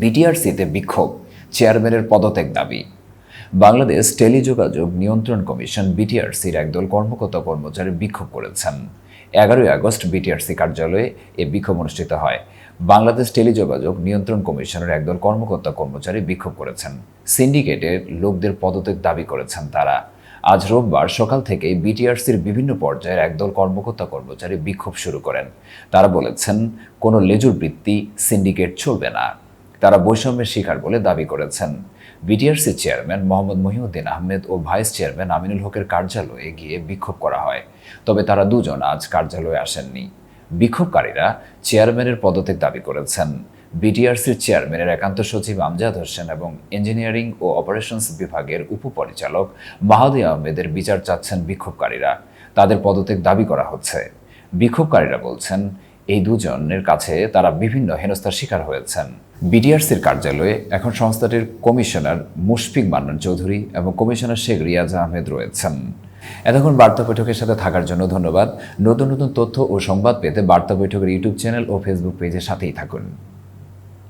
বিটিআরসিতে বিক্ষোভ, চেয়ারম্যানের পদত্যাগ দাবি। বাংলাদেশ টেলিযোগাযোগ নিয়ন্ত্রণ কমিশন বিটিআরসির একদল কর্মকর্তা কর্মচারী বিক্ষোভ করেছেন। 11ই আগস্ট বিটিআরসি কার্যালয়ে এ বিক্ষোভ অনুষ্ঠিত হয়। বাংলাদেশ টেলিযোগাযোগ নিয়ন্ত্রণ কমিশনের একদল কর্মকর্তা কর্মচারী বিক্ষোভ করেছেন। সিন্ডিকেটের লোকদের পদত্যাগ দাবি করেছেন তারা। আজ রোববার সকাল থেকেই বিটিআরসির বিভিন্ন পর্যায়ের একদল কর্মকর্তা কর্মচারী বিক্ষোভ শুরু করেন। তারা বলেছেন, কোনো লেজুর বৃত্তি সিন্ডিকেট চলবে না। তারা বৈষম্যের শিকার বলে দাবি করেছেন। বিটিআরসি চেয়ারম্যান মোহাম্মদ মহিউদ্দিন আহমেদ ও ভাইস চেয়ারম্যান আমিনুল হকের কার্যালয়ে গিয়ে বিক্ষোভ করা হয়। তবে তারা দুজন আজ কার্যালয়ে আসেননি। বিক্ষোভকারীরা চেয়ারম্যানের পদত্যাগ দাবি করেছেন। বিটিআরসির চেয়ারম্যানের একান্ত সচিব আমজাদ হোসেন এবং ইঞ্জিনিয়ারিং ও অপারেশনস বিভাগের উপপরিচালক মাহাদি আহমেদের বিচার চাচ্ছেন বিক্ষোভকারীরা। তাদের পদত্যাগ দাবি করা হচ্ছে। বিক্ষোভকারীরা বলছেন, এই দুজনের কাছে তারা বিভিন্ন হেনস্থার শিকার হয়েছেন। বিটিআরসির কার্যালয়ে এখন সংস্থাটির কমিশনার মুশফিক মান্নান চৌধুরী এবং কমিশনার শেখ রিয়াজ আহমেদ রয়েছেন। এতক্ষণ বার্তা বৈঠকের সাথে থাকার জন্য ধন্যবাদ। নতুন নতুন তথ্য ও সংবাদ পেতে বার্তা বৈঠকের ইউটিউব চ্যানেল ও ফেসবুক পেজের সাথেই থাকুন।